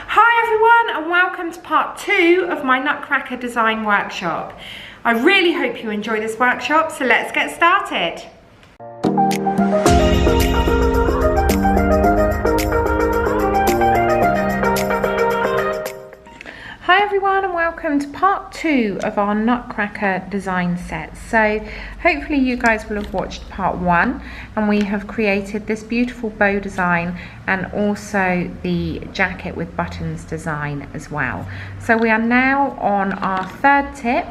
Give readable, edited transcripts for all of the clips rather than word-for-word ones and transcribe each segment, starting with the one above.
Hi everyone and welcome to part 2 of my Nutcracker design workshop. I really hope you enjoy this workshop, so let's get started. Hi everyone and welcome to part 2 of our Nutcracker design set. So hopefully you guys will have watched part 1 and we have created this beautiful bow design and also the jacket with buttons design as well. So we are now on our third tip,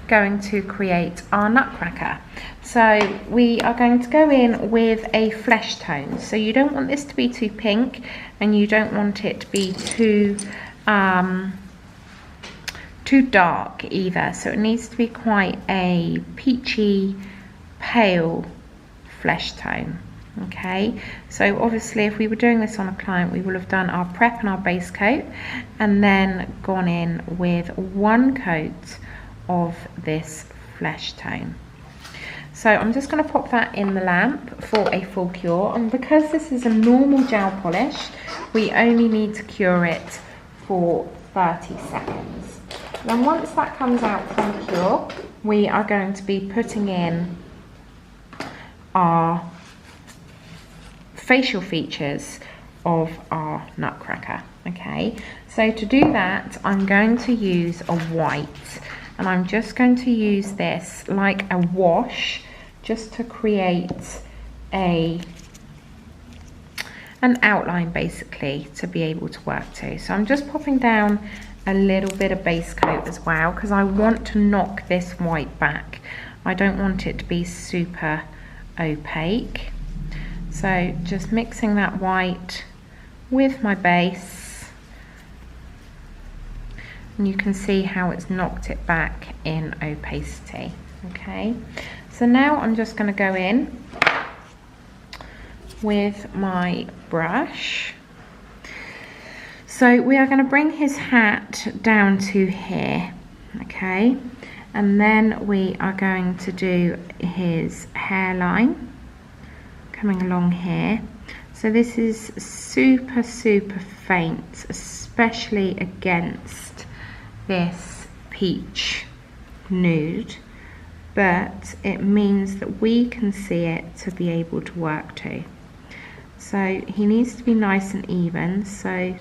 going to create our Nutcracker. So we are going to go in with a flesh tone. So you don't want this to be too pink and you don't want it to be too dark either, so it needs to be quite a peachy pale flesh tone. Okay, so obviously if we were doing this on a client, we will have done our prep and our base coat and then gone in with one coat of this flesh tone. So I'm just going to pop that in the lamp for a full cure, and because this is a normal gel polish, we only need to cure it for 30 seconds. Then once that comes out from cure, we are going to be putting in our facial features of our Nutcracker. Okay, so to do that, I'm going to use a white, and I'm just going to use this like a wash just to create an outline basically to be able to work to. So I'm just popping down a little bit of base coat as well because I want to knock this white back. I don't want it to be super opaque. So just mixing that white with my base, and you can see how it's knocked it back in opacity. Okay, so now I'm just going to go in with my brush. So we are going to bring his hat down to here, okay, and then we are going to do his hairline coming along here. So this is super faint, especially against this peach nude, but it means that we can see it to be able to work to. So he needs to be nice and even, so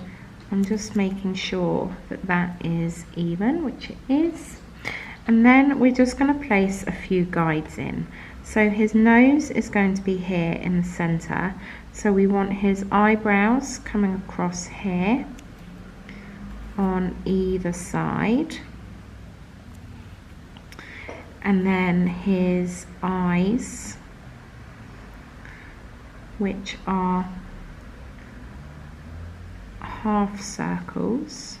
I'm just making sure that that is even, which it is. And then we're just going to place a few guides in. So his nose is going to be here in the center. So we want his eyebrows coming across here on either side. And then his eyes, which are half circles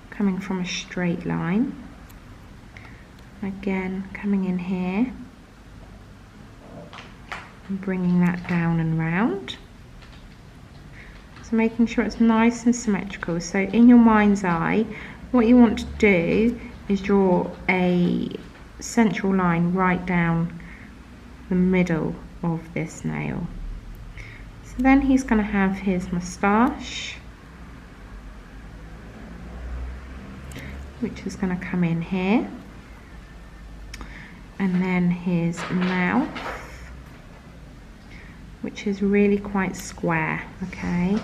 coming from a straight line, again coming in here and bringing that down and round, so making sure it's nice and symmetrical. So in your mind's eye, what you want to do is draw a central line right down the middle of this nail. So then he's going to have his moustache, which is going to come in here, and then his mouth, which is really quite square. Okay,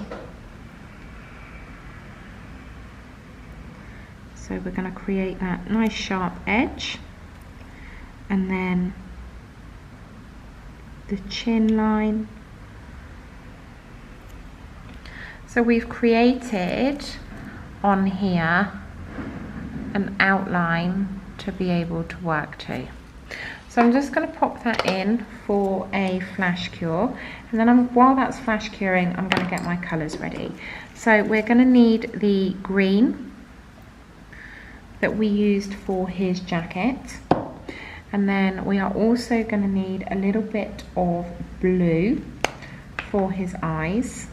so we're going to create that nice sharp edge, and then the chin line. So we've created on here an outline to be able to work to. So I'm just going to pop that in for a flash cure, and then while that's flash curing, I'm going to get my colours ready. So we're going to need the green that we used for his jacket, and then we are also going to need a little bit of blue for his eyes.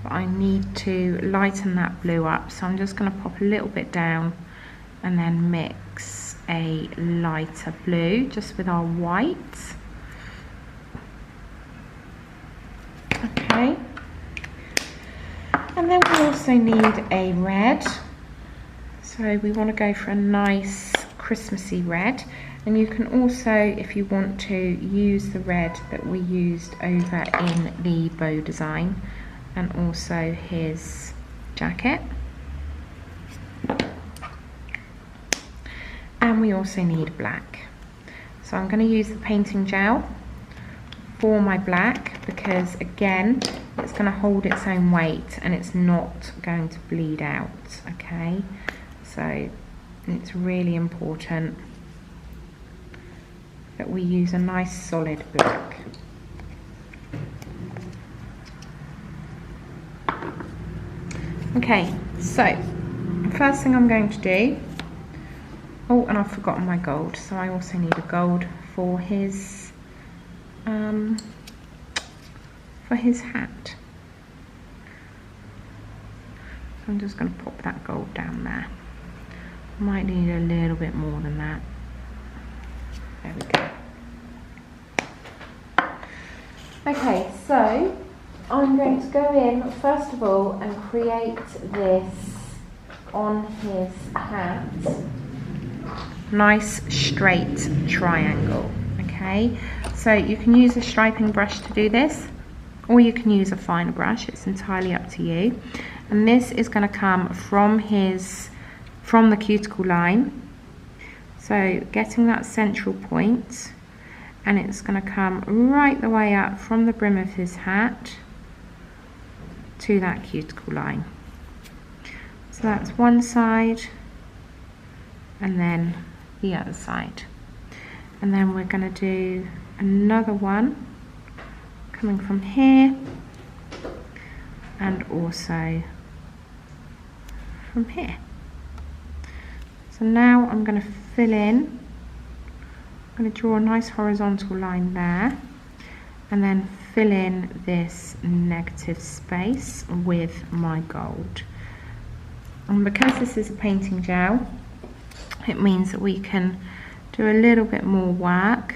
But I need to lighten that blue up, so I'm just going to pop a little bit down and then mix a lighter blue just with our white. Okay. And then we also need a red. So we want to go for a nice Christmassy red. And you can also, if you want to, use the red that we used over in the bow design and also his jacket. And we also need black. So I'm going to use the painting gel for my black because, again, it's going to hold its own weight and it's not going to bleed out, okay? So it's really important that we use a nice solid black. Okay, so first thing I'm going to do, oh, and I've forgotten my gold, so I also need a gold for his hat. So I'm just going to pop that gold down there. Might need a little bit more than that. There we go. Okay, so I'm going to go in first of all and create this on his hat. Nice straight triangle. Okay, so you can use a striping brush to do this, or you can use a finer brush, it's entirely up to you. And this is going to come from the cuticle line, so getting that central point, and it's going to come right the way up from the brim of his hat to that cuticle line. So that's one side and then the other side. And then we're going to do another one coming from here and also from here. So now I'm going to fill in, I'm going to draw a nice horizontal line there and then fill in this negative space with my gold. And because this is a painting gel, it means that we can do a little bit more work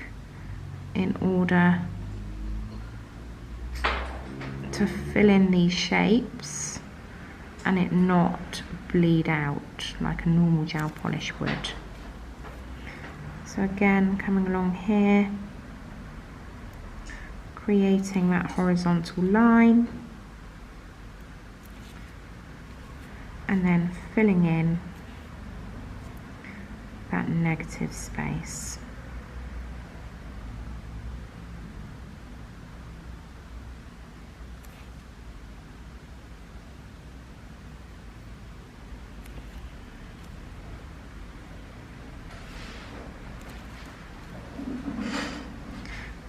in order to fill in these shapes and it not bleed out like a normal gel polish would. So again, coming along here, creating that horizontal line and then filling in that negative space.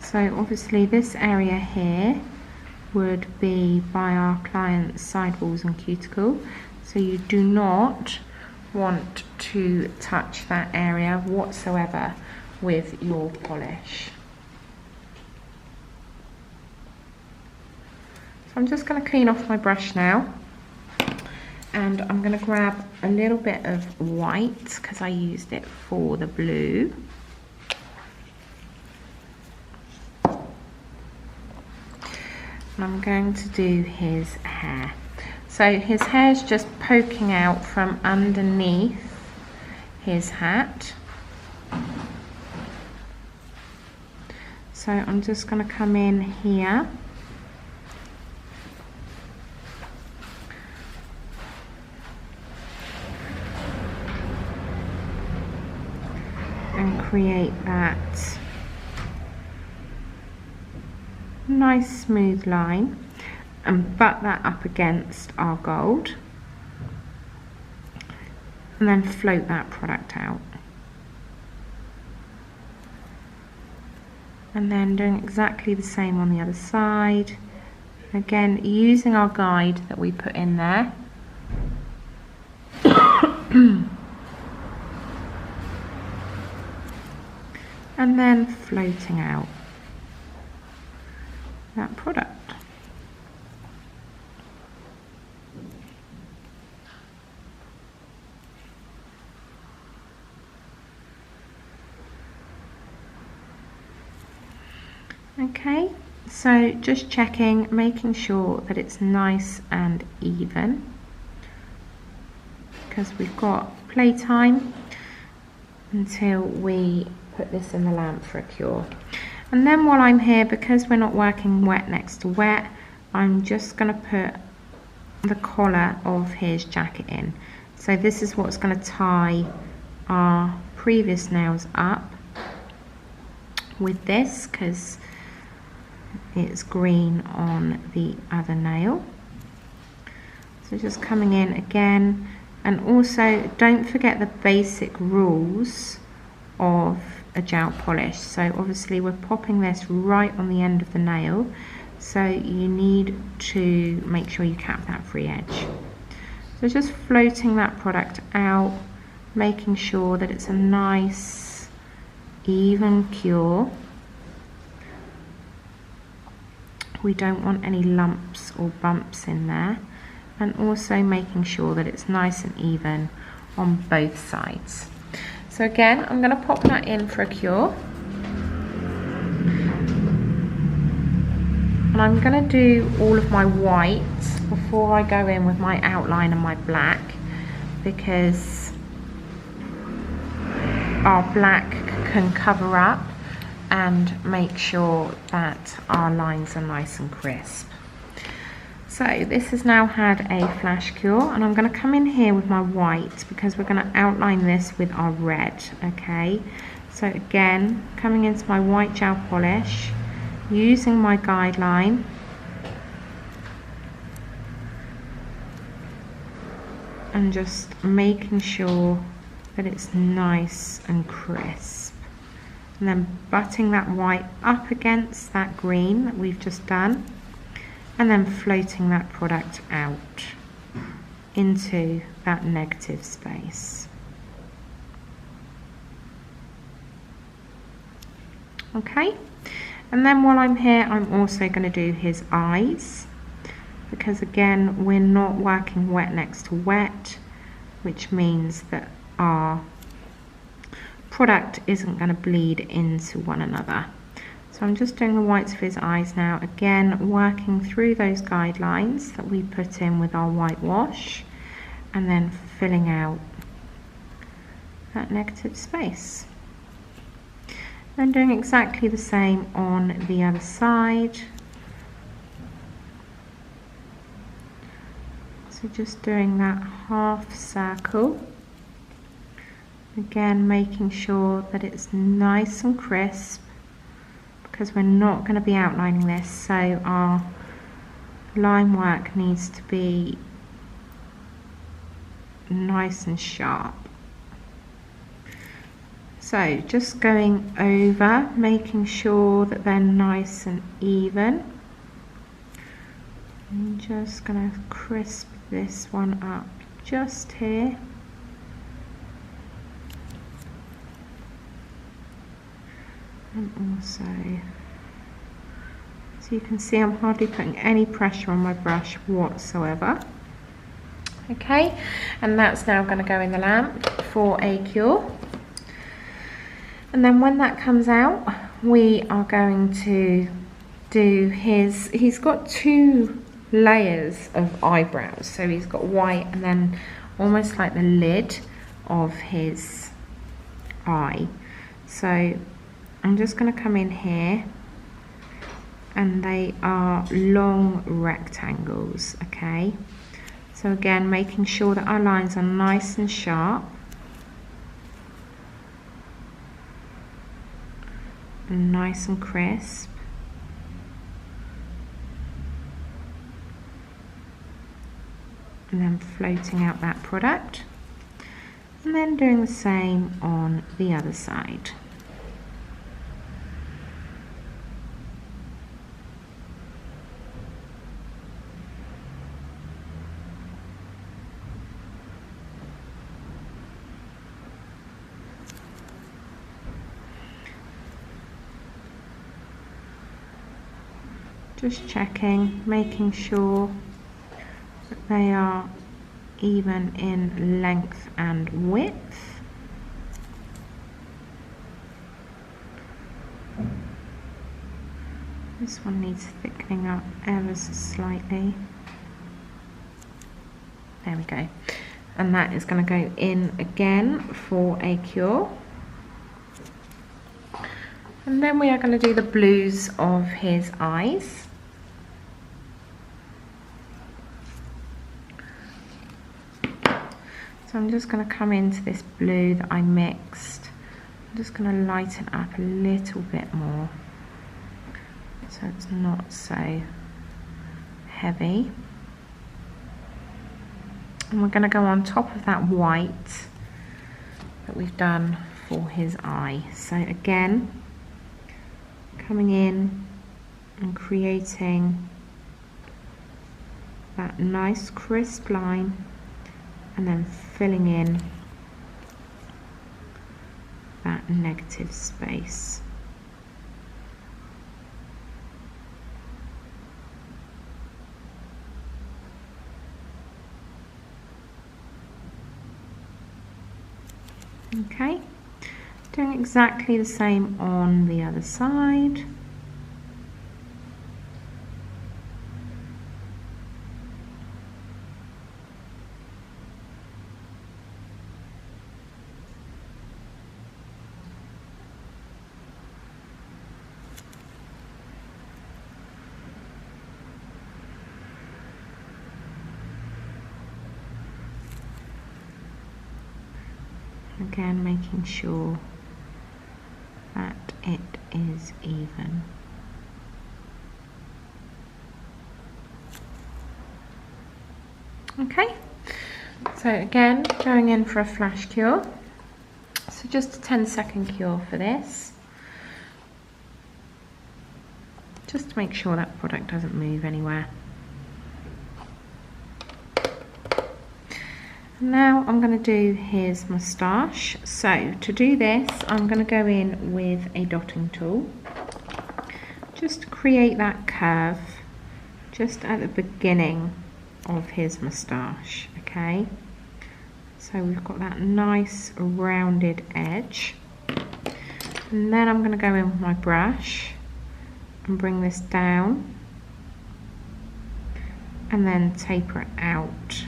So obviously this area here would be by our client's sidewalls and cuticle, so you do not want to touch that area whatsoever with your polish. So I'm just going to clean off my brush now and I'm going to grab a little bit of white because I used it for the blue. And I'm going to do his hair. So his hair is just poking out from underneath his hat. So I'm just going to come in here and create that nice smooth line and butt that up against our gold and then float that product out. And then doing exactly the same on the other side. Again, using our guide that we put in there. And then floating out that product. Okay, So just checking, making sure that it's nice and even, because we've got playtime until we put this in the lamp for a cure. And then while I'm here, because we're not working wet next to wet, I'm just going to put the collar of his jacket in. So this is what's going to tie our previous nails up with this, because it's green on the other nail. So just coming in again, and also don't forget the basic rules of a gel polish. So obviously we're popping this right on the end of the nail, so you need to make sure you cap that free edge. So just floating that product out, making sure that it's a nice even cure. We don't want any lumps or bumps in there, and also making sure that it's nice and even on both sides. So again, I'm going to pop that in for a cure. And I'm going to do all of my white before I go in with my outline and my black, because our black can cover up and make sure that our lines are nice and crisp. So this has now had a flash cure, and I'm going to come in here with my white because we're going to outline this with our red. Okay, so again, coming into my white gel polish, using my guideline, and just making sure that it's nice and crisp, and then butting that white up against that green that we've just done, and then floating that product out into that negative space. Okay, and then while I'm here, I'm also going to do his eyes, because again, we're not working wet next to wet, which means that our product isn't going to bleed into one another. So I'm just doing the whites of his eyes now, again working through those guidelines that we put in with our whitewash, and then filling out that negative space. Then doing exactly the same on the other side. So just doing that half circle, again making sure that it's nice and crisp, because we're not going to be outlining this, so our line work needs to be nice and sharp. So just going over, making sure that they're nice and even. I'm just going to crisp this one up just here. And also, so you can see I'm hardly putting any pressure on my brush whatsoever. Okay, and that's now going to go in the lamp for a cure. And then when that comes out, we are going to do he's got two layers of eyebrows. So he's got white and then almost like the lid of his eye. So I'm just going to come in here, and they are long rectangles. Okay, so again making sure that our lines are nice and sharp and nice and crisp. And then floating out that product, and then doing the same on the other side. Just checking, making sure that they are even in length and width. This one needs thickening up ever so slightly. There we go. And that is going to go in again for a cure. And then we are going to do the blues of his eyes. So I'm just going to come into this blue that I mixed. I'm just going to lighten up a little bit more so it's not so heavy. And we're going to go on top of that white that we've done for his eye. So again, coming in and creating that nice crisp line and then filling in that negative space. Okay, doing exactly the same on the other side. Again, making sure that it is even. Okay, so again, going in for a flash cure. So just a 10-second cure for this. Just to make sure that product doesn't move anywhere. Now I'm going to do his moustache. So to do this, I'm going to go in with a dotting tool just to create that curve just at the beginning of his moustache. Okay, so we've got that nice rounded edge, and then I'm going to go in with my brush and bring this down and then taper it out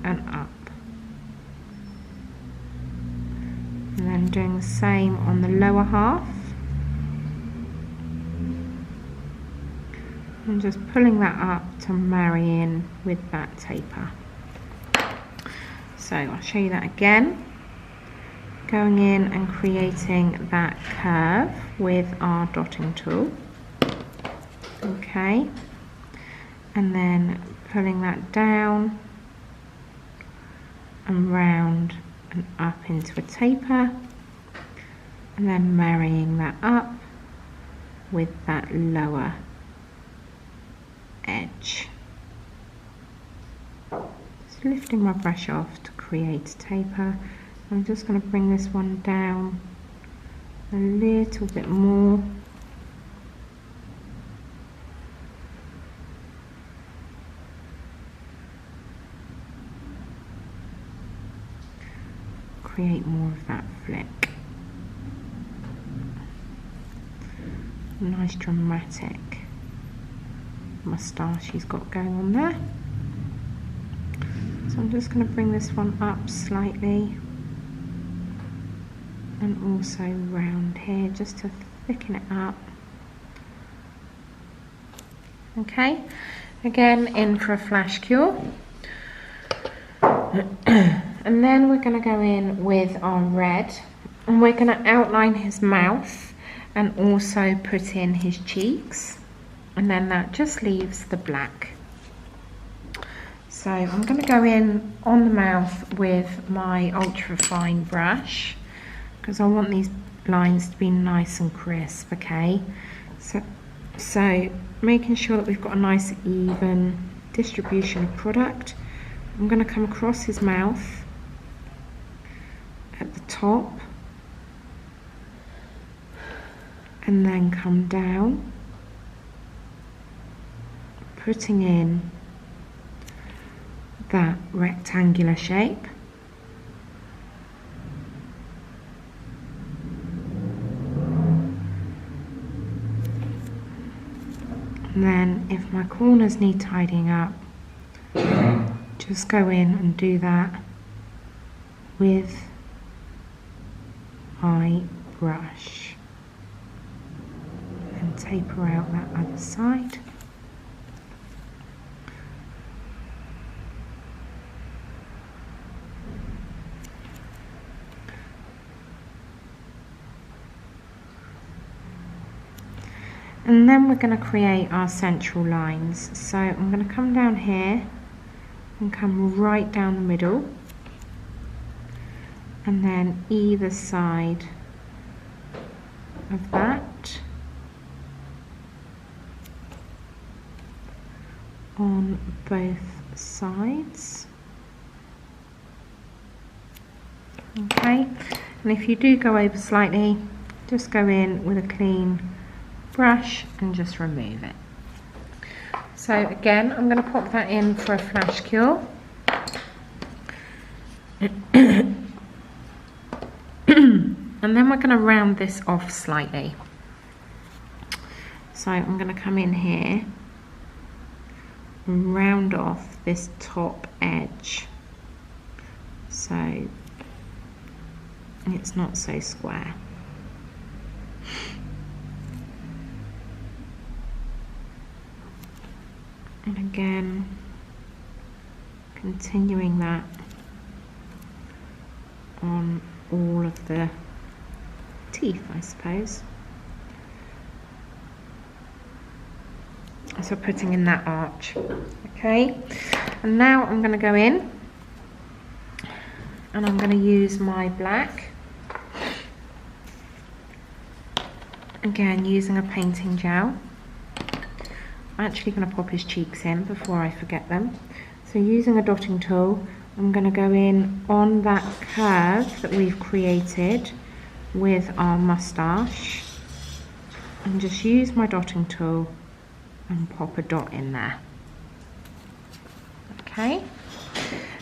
and up, and then doing the same on the lower half and just pulling that up to marry in with that taper. So I'll show you that again, going in and creating that curve with our dotting tool. Okay, and then pulling that down and round and up into a taper, and then marrying that up with that lower edge. Just lifting my brush off to create a taper. I'm just going to bring this one down a little bit more. Create more of that flick. Nice dramatic moustache he's got going on there. So I'm just going to bring this one up slightly and also round here just to thicken it up. Okay, again in for a flash cure. And then we're going to go in with our red, and we're going to outline his mouth and also put in his cheeks, and then that just leaves the black. So I'm going to go in on the mouth with my ultra fine brush because I want these lines to be nice and crisp. Okay, so making sure that we've got a nice even distribution of product. I'm going to come across his mouth at the top and then come down, putting in that rectangular shape. And then if my corners need tidying up, just go in and do that with my brush and taper out that other side. And then we're going to create our central lines. So I'm going to come down here and come right down the middle, and then either side of that on both sides. Okay, and if you do go over slightly, just go in with a clean brush and just remove it. So again, I'm going to pop that in for a flash cure. And then we're going to round this off slightly. So I'm going to come in here and round off this top edge so it's not so square. And again, continuing that on all of the teeth, I suppose. So putting in that arch. Okay, and now I'm going to go in and I'm going to use my black. Again, using a painting gel. I'm actually going to pop his cheeks in before I forget them. So using a dotting tool, I'm going to go in on that curve that we've created with our moustache and just use my dotting tool and pop a dot in there. Okay,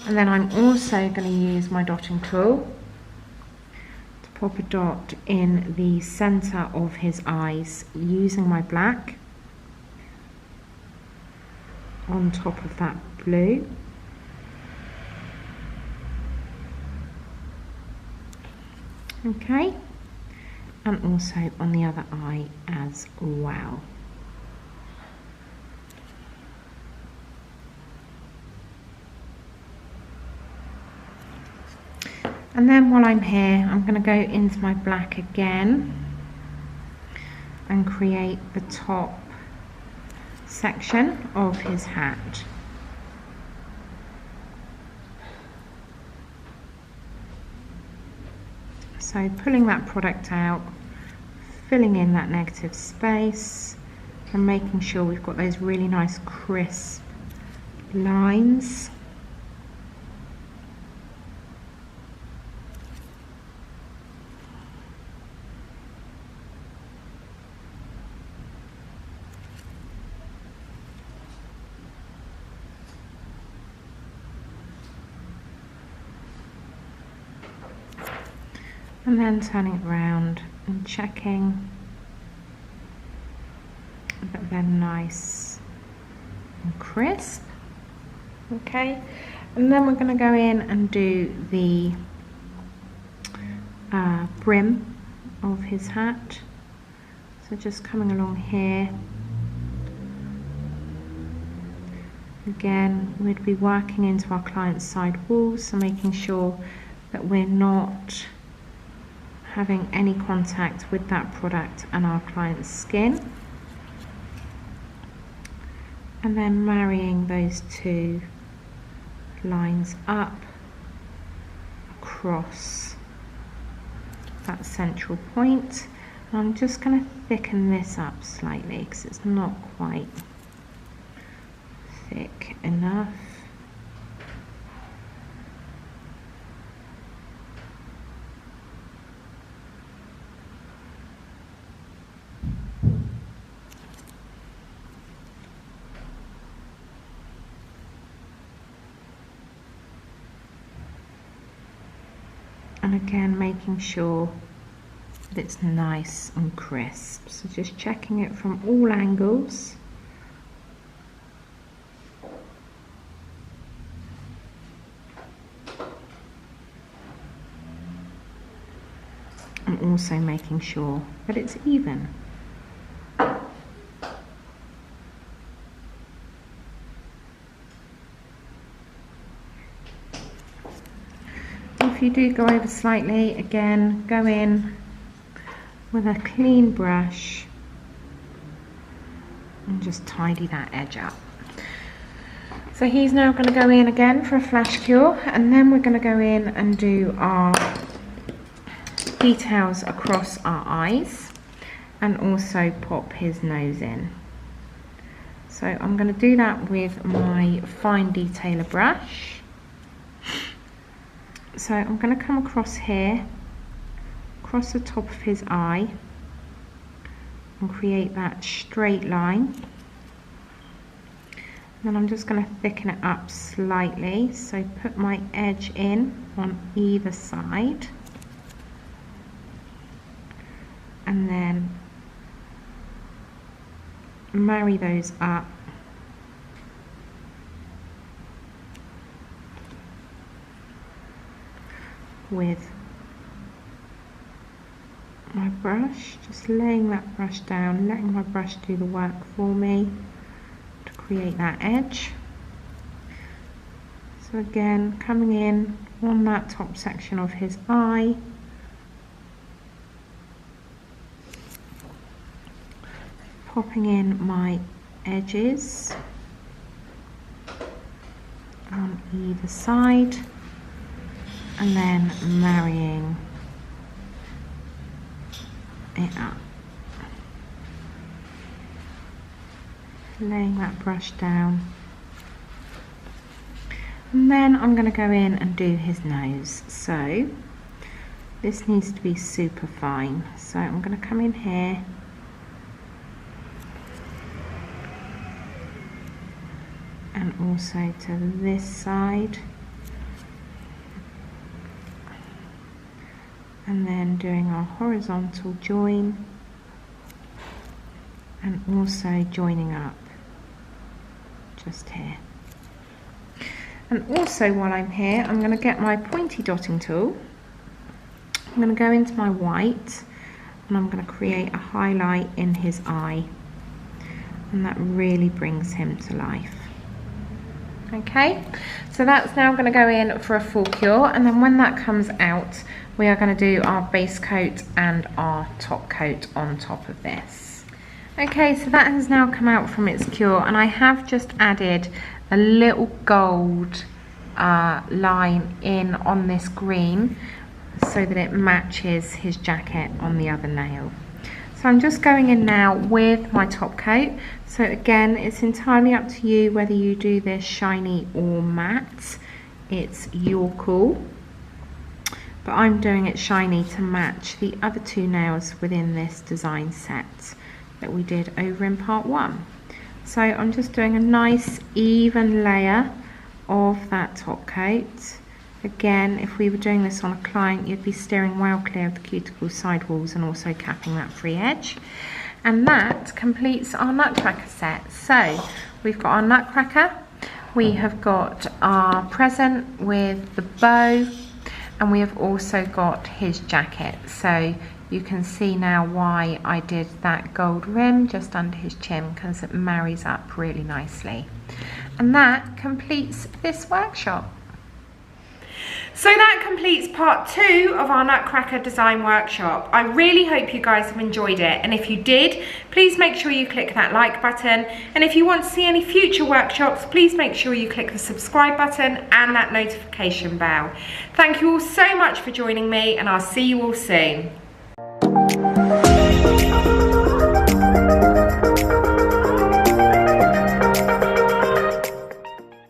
and then I'm also going to use my dotting tool to pop a dot in the center of his eyes using my black on top of that blue. Okay, and also on the other eye as well. And then while I'm here, I'm going to go into my black again and create the top section of his hat. So pulling that product out, filling in that negative space and making sure we've got those really nice crisp lines. And then turning it round and checking that they're nice and crisp. Okay, and then we're going to go in and do the brim of his hat. So just coming along here. Again, we'd be working into our client's side walls, so making sure that we're not having any contact with that product and our client's skin, and then marrying those two lines up across that central point. And I'm just going to thicken this up slightly because it's not quite thick enough. And again, making sure that it's nice and crisp. So just checking it from all angles I'm also making sure that it's even. If you do go over slightly, again, go in with a clean brush and just tidy that edge up. So he's now going to go in again for a flash cure, and then we're going to go in and do our details across our eyes and also pop his nose in. So I'm going to do that with my fine detailer brush. So I'm going to come across here, across the top of his eye, and create that straight line. Then I'm just going to thicken it up slightly, so put my edge in on either side, and then marry those up with my brush, just laying that brush down, letting my brush do the work for me to create that edge. So again, coming in on that top section of his eye, popping in my edges on either side, and then marrying it up, laying that brush down, and then I'm going to go in and do his nose. So this needs to be super fine, so I'm going to come in here and also to this side, and then doing our horizontal join and also joining up just here. And also while I'm here, I'm going to get my pointy dotting tool. I'm going to go into my white and I'm going to create a highlight in his eye, and that really brings him to life. Okay, so that's now going to go in for a full cure, and then when that comes out, we are going to do our base coat and our top coat on top of this. Okay, so that has now come out from its cure, and I have just added a little gold line in on this green so that it matches his jacket on the other nail. So I'm just going in now with my top coat. So again, it's entirely up to you whether you do this shiny or matte. It's your call. But I'm doing it shiny to match the other two nails within this design set that we did over in part 1. So I'm just doing a nice even layer of that top coat. Again, if we were doing this on a client, you'd be steering well clear of the cuticle sidewalls and also capping that free edge. And that completes our Nutcracker set. So we've got our Nutcracker, we have got our present with the bow, and we have also got his jacket. So you can see now why I did that gold rim just under his chin, because it marries up really nicely. And that completes this workshop. So that completes part 2 of our Nutcracker design workshop. I really hope you guys have enjoyed it, and if you did, please make sure you click that like button, and if you want to see any future workshops, please make sure you click the subscribe button and that notification bell. Thank you all so much for joining me, and I'll see you all soon.